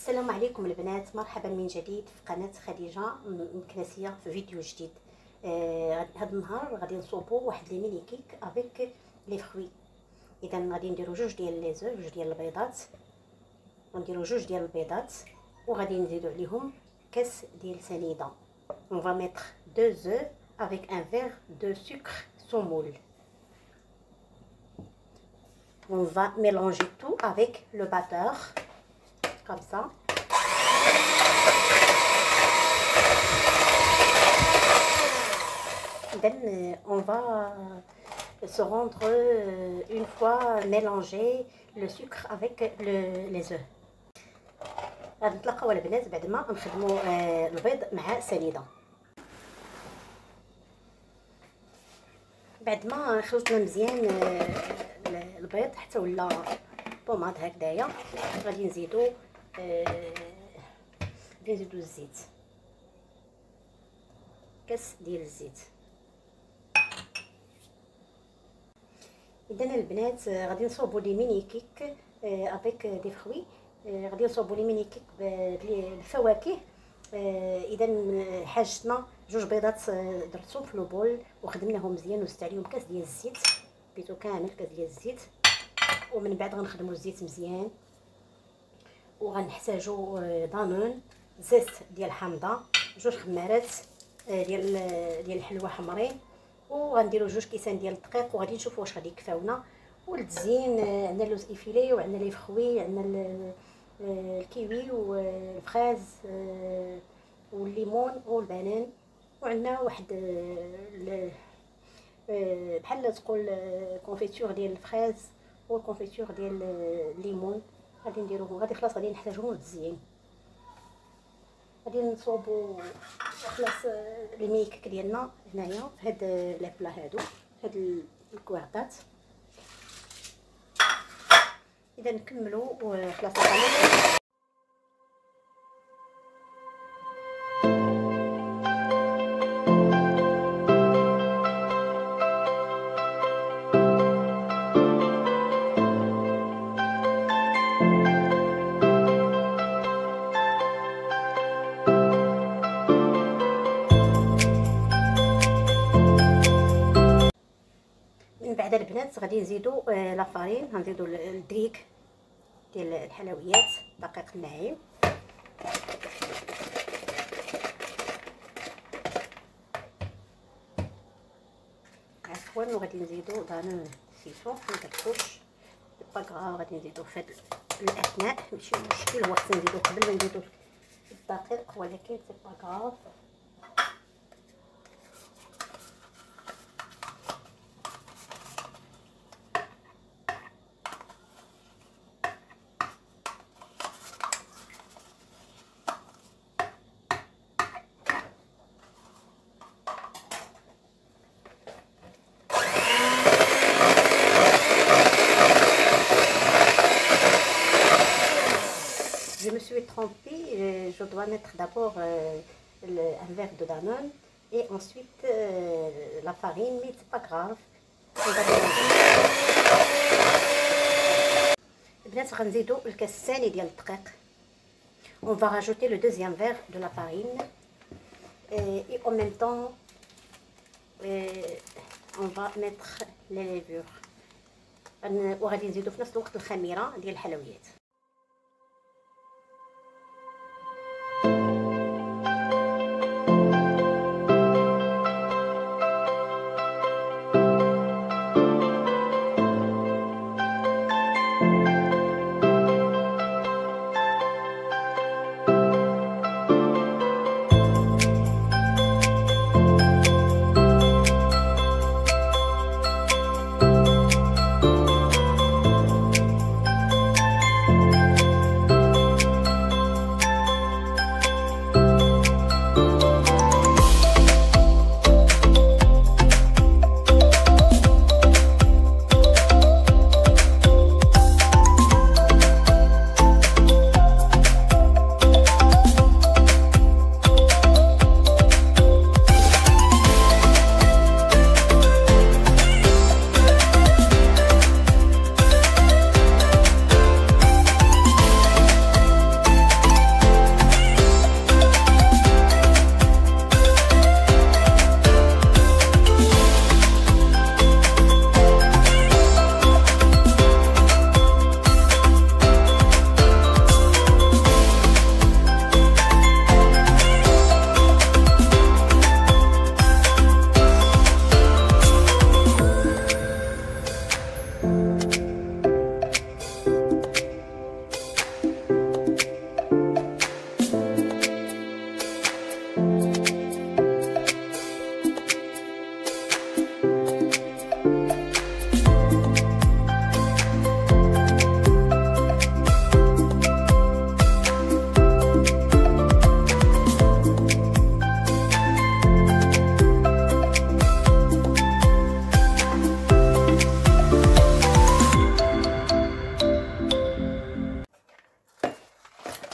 السلام عليكم البنات، مرحبا من جديد في قناه خديجه مكناسيه في فيديو جديد. هذا النهار غادي نصوبوا واحد لي ميني كيك افيك لي فروي. اذا غادي نديروا جوج ديال لي زو، جوج ديال البيضات، ونديروا جوج ديال البيضات وغادي نزيدوا عليهم كاس ديال سنيده. On va mettre 2 œufs avec un verre de sucre sans moule. On va mélanger tout avec le batteur comme ça. Then on va se rendre une fois mélanger le sucre avec les œufs. غادي نتلاقاو البنات بعد ما نخدموا البيض مع سنيده. بعد ما خلطنا مزيان البيض حتى ولا بوماد هكذايا، غادي نزيدو الزيت، كاس ديال الزيت. اذا البنات غادي نصوبوا لي ميني كيك افيك دي فروي. غادي نصوبوا لي ميني كيك بالفواكه. اذا حاجتنا جوج بيضات درتهم في لوبول وخدمناهم مزيان وزدت عليهم كاس ديال الزيت، بيتو كامل كاس ديال الزيت. ومن بعد غنخدموا الزيت مزيان، وغنحتاجوا دانون، زيت ديال حامضه، جوج خمارات ديال الحلوى حمرين، وغنديروا جوج كيسان ديال الدقيق، وغادي نشوفوا واش غادي يكفاونا. والتزيين عندنا اللوز ايفيلي، وعندنا لي فخوي، عندنا الكيوي والفراز والليمون والبنان، وعندنا واحد بحال تقول كونفيتور ديال الفراز والكونفيتور ديال الليمون. غادي نديروهم، غادي خلاص غادي نحتاجوهم للتزيين. غادي نصوبوا خلاص لي ميكيك ديالنا هنايا في هاد لي بلا هادو، هاد الكواردات. اذا نكملوا وخلاص بعد البنات غادي نزيدو لا فارين، غنزيدو الدقيق ديال الحلويات، دقيق الناعم، عفوا، وغادي نزيدو دانون سيسو مدرتوش باكغا. غادي نزيدو في هاد الاثناء، ماشي مشكل، هو خصنا نزيدو قبل ما نزيدو الدقيق، ولكن سي باكغاف. Je me suis trompée, je dois mettre d'abord un verre de Danone et ensuite la farine, mais c'est pas grave. البنات غنزيدو الكاس الثاني ديال الدقيق. On va rajouter le deuxième verre de la farine et en même temps on va mettre les levures. وغادي نزيدو في نفس الوقت الخميره ديال الحلويات.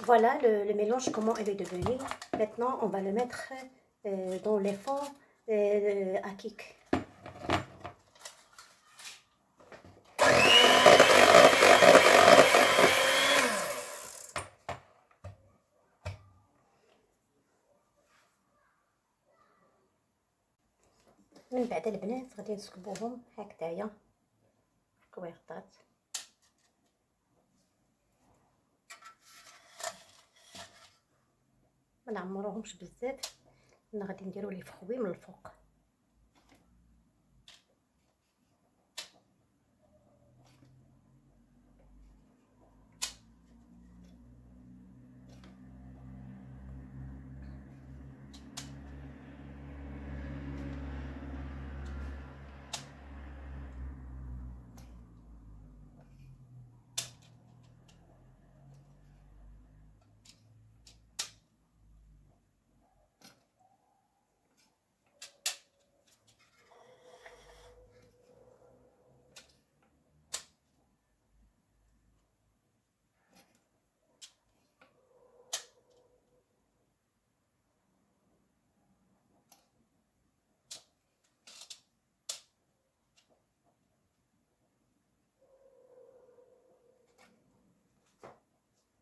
Voilà le mélange, comment il est devenu. Maintenant, on va le mettre dans les fonds à cake. من بعد البنات غادي نسكبوهم هكذايا في الكويرطات. ما نعمروهمش بزاف، انا غادي نديرو ليه فخوي من الفوق.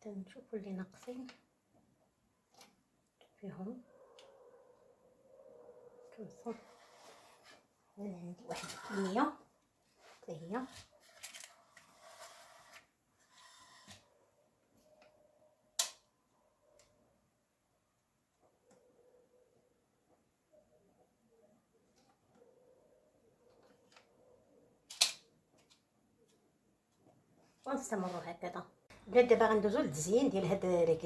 نشوفوا اللي ناقصين فيهم. كنصب عندي واحد الكميه حتى هي. ونستمروا هكذا. بلاد دابا غندوزو للتزيين ديال هاد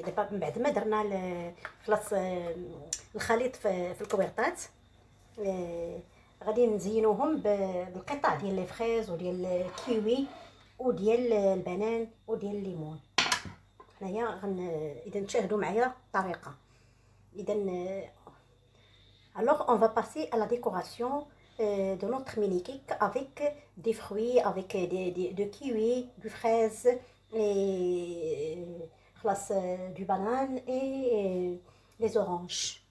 دابا من بعد ما درنا خلاص الخليط في الكويرطات. غادي نزينوهم بالقطع ديال لي فريز وديال الكيوي وديال البنان وديال الليمون. هنايا اذا تشاهدوا معايا الطريقه. اذا alors on va passer à la décoration de notre mini cake avec des fruits, avec de kiwi, du fraise et du banane et les oranges.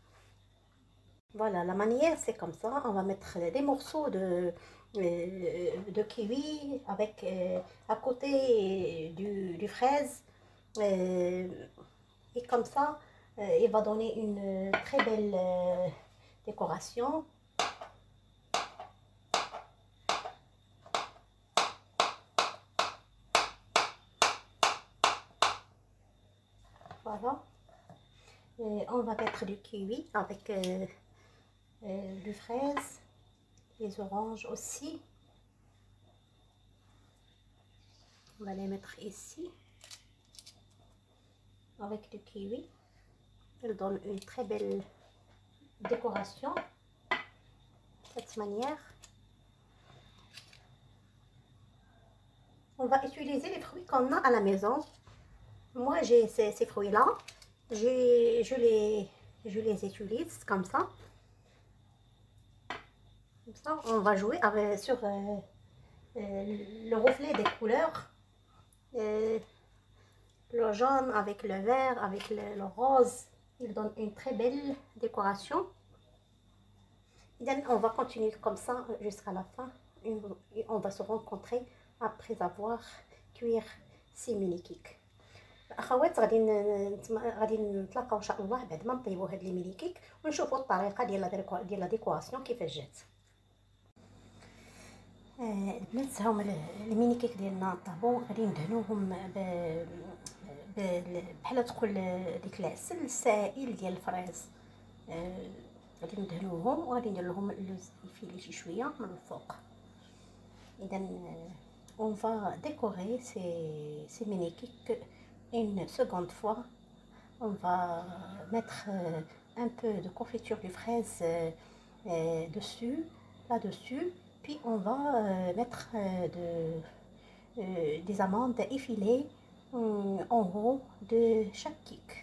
Voilà, la manière c'est comme ça. On va mettre des morceaux de kiwi avec à côté du fraise et comme ça il va donner une très belle décoration. Voilà, et on va mettre du kiwi avec du fraise, les oranges aussi. On va les mettre ici avec du kiwi. Elle donne une très belle décoration de cette manière. On va utiliser les fruits qu'on a à la maison. Moi j'ai ces fruits là, je les utilise comme ça. Comme ça on va jouer avec, sur le reflet des couleurs, le jaune avec le vert avec le rose. Il donne une très belle décoration. On va continuer comme ça jusqu'à la fin et on va se rencontrer après avoir cuire ces mini cakes. اخوات غادي نتلاقاو ان شاء الله بعد ما نطيبوا هاد لي ميني كيك ونشوفوا الطريقه ديال لا ديكوراسيون كيفاش جات. البنات هاهما الميني كيك ديالنا طابو. غادي ندهنوهم بحال تقول ديك العسل السائل ديال الفريز. غادي ندهنوهم وغادي ندير لهم اللوز يفيلي شي شويه من الفوق. اذا on va décorer ces mini cakes une seconde fois. On va mettre un peu de confiture de fraise dessus, là-dessus. Puis on va mettre des amandes effilées en haut de chaque cake.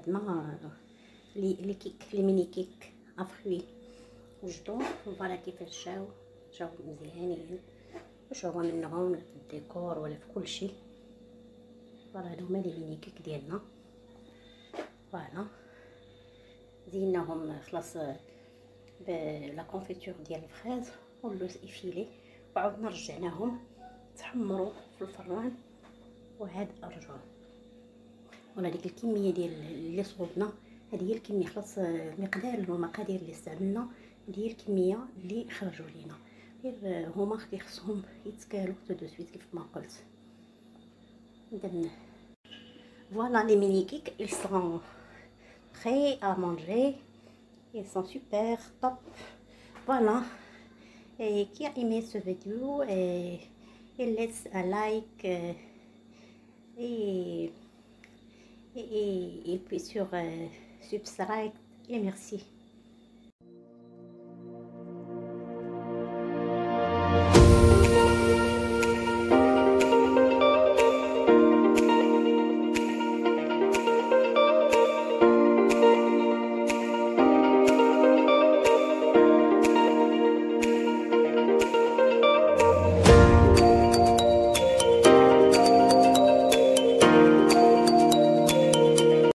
عندنا لي كيك، لي ميني كيك افروي وجدو. فوالا كيفاش جاو مزيانين، واش هو منهم ولا في الديكور ولا في كلشي. فوالا هادو هما لي ميني كيك ديالنا. فوالا زيناهم خلاص بلا كونفيتور ديال الفريز واللوز افيلي، وعاودنا رجعناهم تحمروا في الفران وعاد رجعوا. ولا ديك الكميه ديال اللي صوبنا هذه هي الكميه، خلاص مقدار المقادير اللي استعملنا هذه هي الكميه اللي خرجوا لينا. غير هما خصهم يتكالوا تو دو سويت كيف ما قلت. اذا voilà les mini cakes, ils sont prêts à manger, ils sont super top. Voilà, et qui a aimé ce vidéo et laisse un like et puis sur subscribe et merci.